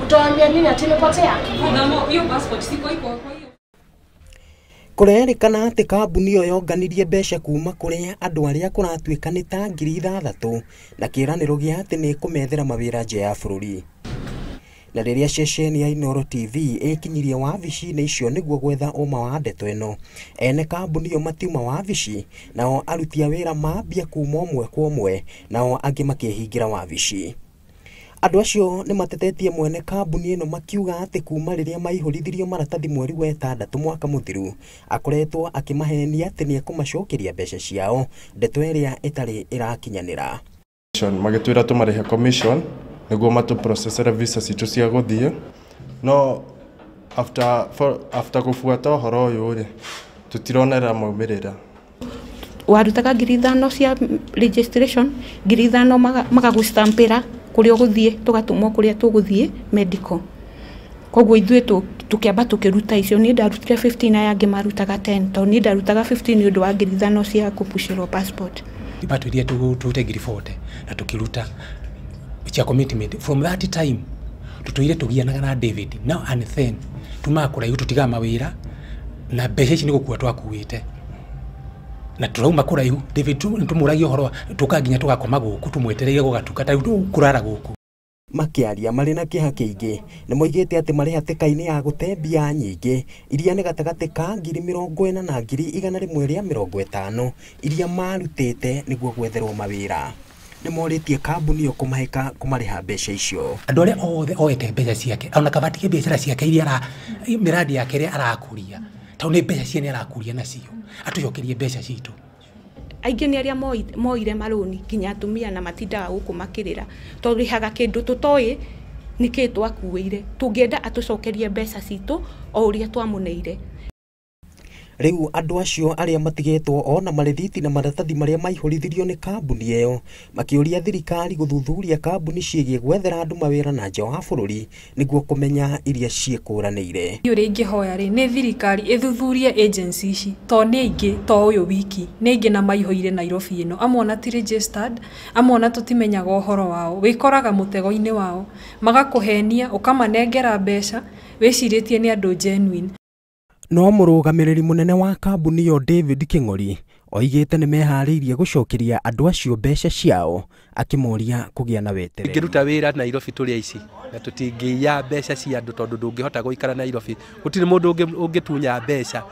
Kutoambia nini ati nipotea? Hiyo passport siko iko kwa hiyo. Kurerikana ati kambuni iyo yonganirie mbeca kuma kuri andu aria kuratuika ni ta 6,000 na kiraniro gia ati ni kumethera mawira nje ya bururi. Na riria ceceni ya Inooro TV ikinyirie wabici-ini icio niguo gwetha uma wa ndeto ino, ene kambuni iyo matiuma wabici, nao aruti a wira mambia kuma umwe kwa umwe, nao angi makihingira wabici. Andu acio ni matetetie mwene kambuni ino makiuga ati kuma riria maihurithirio maratathi mweri wa 6 mwaka muthiru, akoretwo akimahenia ati ni ekumacokeria mbeca ciao, ndeto iria itari irakinyanira. Magitwira tumarihe commission niguo matu processor visa citu cia guthie, no after kufuata horo uyu ri tutironera maumirira. Warutaga 5,000 cia registration, 5,000 magagustampira kuria guthie, tugatumwo kuria tuguthie medical. Koguo ithuĩ tukiamba tukiruta icio, ni ndarutire 15 aya angi marutaga 10, to ni ndarutaga 15 ni undu wa 5,000 cia kupushirwo passport. Ibatuirie tute ngirifote na tukiruta cia commitment. From that time tutoire tugianaga na David now and then tumakura yu tutiga mawira na mbeca ici ni gukua twakuite na turauma kuraihu. David tumuragio horo tukaginya tugakoma guku tumwetereire gugatuka ta kurara guku. Makiaria mari na kiha kiingi ni moigite ati mari hatikaini ya gutembia nyingi iria ni gatagati ka 40,000 na 150 iria marutite niguo gwetherwo mawira. Ni moritie kambuni yo kumahika kumariha mbeca icio. Andu aria othe oete mbeca ciake ona kabatie biashara ciake iria miradi yake iria arakuria tau ni mbeca ciene arakuria nacio atucokerie mbeca citu. Aingi ni aria moire maroni kinya atumia na matindaga guku makirira turihaga kindu tutoi niki twakuire, tungienda atucokerie mbeca citu o uria twamuneire. Riu andu acio aria matigetwo ona marithiti na maratathi maria maihurithirio ni kambuni iyo makiuria thirikari guthuthuria kambuni ciegie gwethera andu mawira na nja wa bururi niguo kumenya iria ciekuranire. Iyo ringi hoya ri ni thirikari ithuthurie agency ici to ni ingi to uyu wiki ni ingi na maihoire Nairobi ino, amona ti registered, amona tutimenyaga uhoro wao, wikoraga mutego-ini wao magakuhenia ukamanengera mbeca wiciritie ni andu genuine. No murugamiriri munene wa kambuni yo David King'ori oigite ni mehariirie gucokeria andu acio mbeca ciao, akimoria kugia na wetereri. Ingiruta wira Nairobi turi aici na tutingiya mbeca cia andu tondu ndungihota guikara Nairobi, gutiri mundu ungitunya mbeca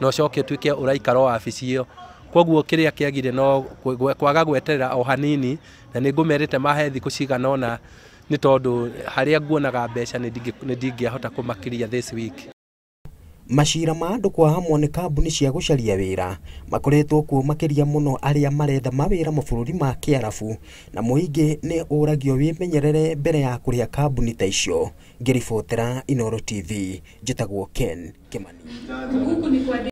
no coke tuike uraikara wabici iyo. Koguo kiria kiagire no kwaga gweterera o hanini, na ningumerite mahe thiku cigana ona ni tondu haria nguonaga mbeca ni ndingihota kumakiria this week. Mashira ma andu kwa hamwe ni kambuni cia gucaria wira makoretwo kuo makiria muno aria maretha mawira mabũrũri ma Kiarabu, na muingi ni uragio wimenyerere mbere ya kuria kambuni ta icio. Ngiribotera Inooro TV, njitagwo Ken Kimani.